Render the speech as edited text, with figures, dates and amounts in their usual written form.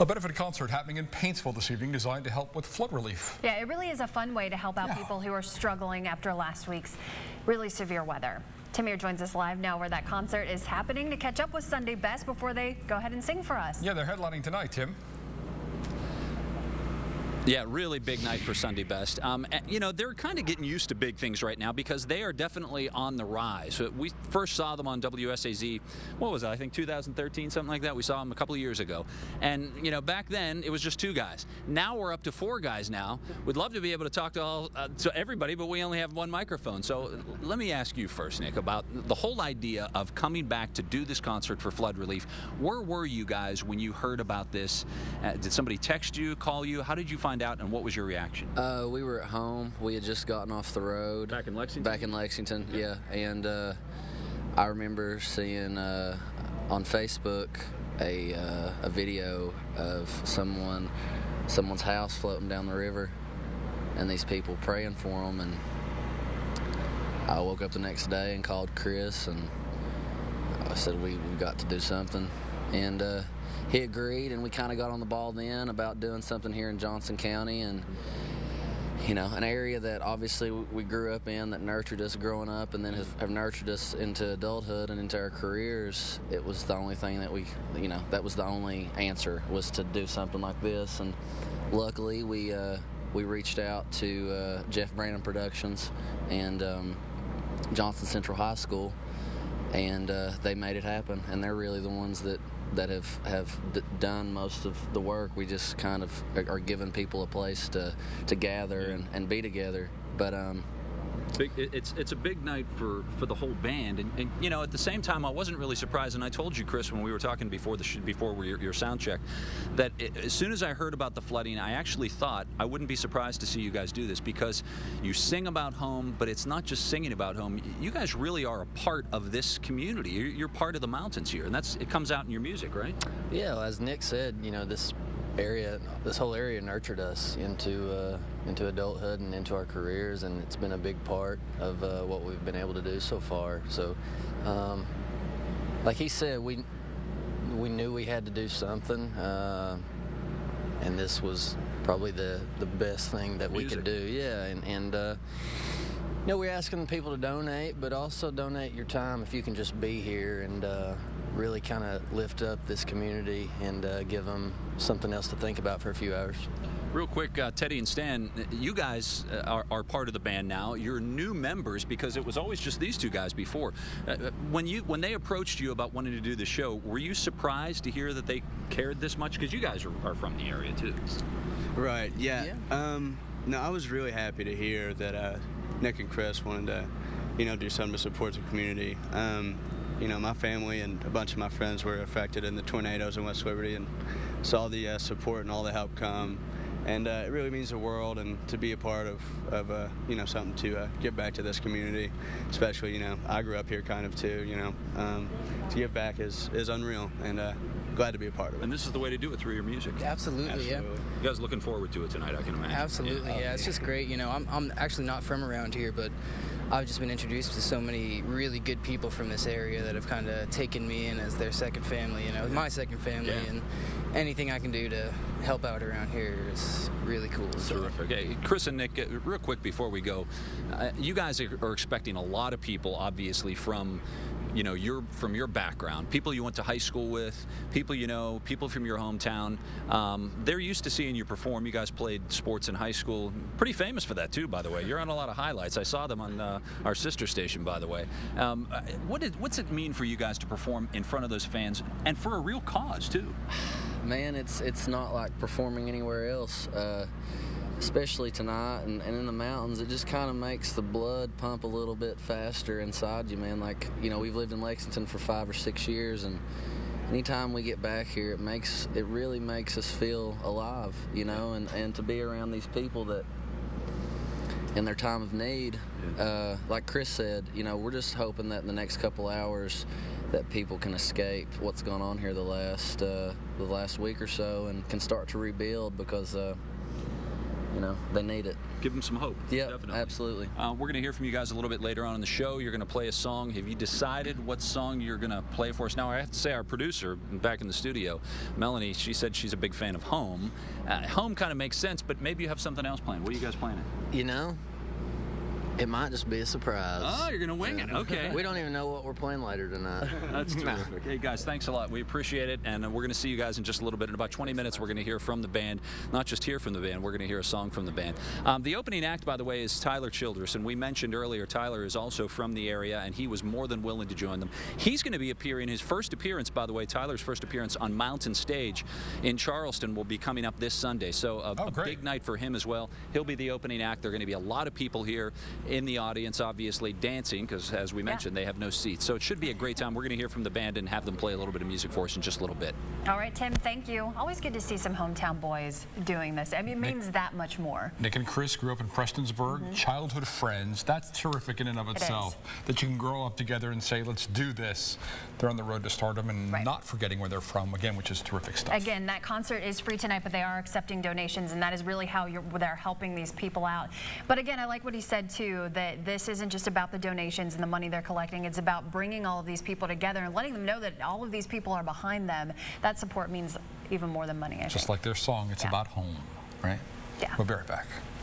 A benefit concert happening in Paintsville this evening designed to help with flood relief. Yeah, it really is a fun way to help out people who are struggling after last week's really severe weather. Tamir joins us live now where that concert is happening to catch up with Sunday Best before they go ahead and sing for us. Yeah, they're headlining tonight, Tim. Yeah, really big night for Sunday Best. You know, they're kind of getting used to big things right now because they are definitely on the rise. We first saw them on WSAZ, what was it, I think 2013, something like that. We saw them a couple of years ago. And, you know, back then it was just 2 guys. Now we're up to 4 guys now. We'd love to be able to talk to everybody, but we only have 1 microphone. So let me ask you first, Nick, about the whole idea of coming back to do this concert for flood relief. Where were you guys when you heard about this? Did somebody text you, call you? How did you find out, and what was your reaction? We were at home. We had just gotten off the road. Back in Lexington? Back in Lexington, yeah. And I remember seeing on Facebook a video of someone's house floating down the river, and these people praying for them. And I woke up the next day and called Chris, and I said we've got to do something. And he agreed, and we kind of got on the ball then about doing something here in Johnson County, and you know, an area that obviously we grew up in, that nurtured us growing up, and then have nurtured us into adulthood and into our careers. It was the only thing that that was the only answer, was to do something like this. And luckily we reached out to Jeff Brandon Productions and Johnson Central High School, and they made it happen. And they're really the ones that have done most of the work. We just kind of are giving people a place to gather and be together. But it's a big night for the whole band, and you know, at the same time, I wasn't really surprised, and I told you, Chris, when we were talking before your sound check, that as soon as I heard about the flooding, I actually thought I wouldn't be surprised to see you guys do this, because you sing about home, but it's not just singing about home. You guys really are a part of this community. You're part of the mountains here, and it comes out in your music, right? Yeah, well, as Nick said, you know, this whole area nurtured us into adulthood and into our careers, and it's been a big part of what we've been able to do so far. So, like he said, we knew we had to do something, and this was probably the best thing that we could do. Yeah, and you know, we're asking people to donate, but also donate your time if you can just be here and really kind of lift up this community and give them something else to think about for a few hours. Real quick, Teddy and Stan, you guys are part of the band now. You're new members, because it was always just these 2 guys before. When they approached you about wanting to do the show, were you surprised to hear that they cared this much? Because you guys are from the area too. Right. Yeah. No, I was really happy to hear that Nick and Chris wanted to, you know, do something to support the community. You know, my family and a bunch of my friends were affected in the tornadoes in West Liberty, and saw the support and all the help come. And it really means the world, and to be a part of you know, something to give back to this community, especially, you know, I grew up here kind of too, you know, to give back is unreal, and glad to be a part of it. And this is the way to do it, through your music. Absolutely, yeah. You guys looking forward to it tonight, I can imagine. Absolutely, yeah. It's just great. You know, I'm actually not from around here, but I've just been introduced to so many really good people from this area that have kind of taken me in as their second family, you know, my second family, and anything I can do to help out around here is really cool. Terrific. Hey, Chris and Nick, real quick before we go, you guys are expecting a lot of people, obviously, from, you know, from your background, people you went to high school with, people you know, people from your hometown. They're used to seeing you perform. You guys played sports in high school. Pretty famous for that too, by the way. You're on a lot of highlights. I saw them on our sister station, by the way. What's it mean for you guys to perform in front of those fans, and for a real cause too? Man, it's not like performing anywhere else. Especially tonight and in the mountains, it just kind of makes the blood pump a little bit faster inside you, man. Like, you know, we've lived in Lexington for 5 or 6 years, and anytime we get back here, it really makes us feel alive, you know, and to be around these people that, in their time of need, like Chris said, you know, we're just hoping that in the next couple hours that people can escape what's gone on here the last week or so, and can start to rebuild, because, you know, I grew up here kind of too, you know, my family and a bunch of my friends were affected in the tornadoes in West Liberty, and saw the support and all the help come. And it really means the world, and to be a part of they need it. Give them some hope. Yeah, definitely. absolutely. We're going to hear from you guys a little bit later on in the show. You're going to play a song. Have you decided what song you're going to play for us? Now, I have to say, our producer back in the studio, Melanie, she said she's a big fan of Home. Home kind of makes sense, but maybe you have something else planned. What are you guys planning? It might just be a surprise. Oh, you're going to wing it. Okay. We don't even know what we're playing later tonight. That's terrific. Hey, guys, thanks a lot. We appreciate it, and we're going to see you guys in just a little bit. In about 20 minutes, we're going to hear from the band. Not just hear from the band, we're going to hear a song from the band. The opening act, by the way, is Tyler Childress, and we mentioned earlier Tyler is also from the area, and he was more than willing to join them. He's going to be appearing, his first appearance, by the way, Tyler's first appearance on Mountain Stage in Charleston will be coming up this Sunday, so a big night for him as well. He'll be the opening act. There are going to be a lot of people here in the audience, obviously dancing, because as we mentioned, they have no seats. So it should be a great time. We're going to hear from the band and have them play a little bit of music for us in just a little bit. All right, Tim, thank you. Always good to see some hometown boys doing this. I mean, it means that much more. Nick and Chris grew up in Prestonsburg, childhood friends. That's terrific in and of itself. That you can grow up together and say, let's do this. They're on the road to stardom and not forgetting where they're from, again, which is terrific stuff. Again, that concert is free tonight, but they are accepting donations, and that is really how they're helping these people out. But again, I like what he said, too, that this isn't just about the donations and the money they're collecting. It's about bringing all of these people together and letting them know that all of these people are behind them. That support means even more than money, I think. Just like their song, it's about home, right? Yeah. We'll be right back.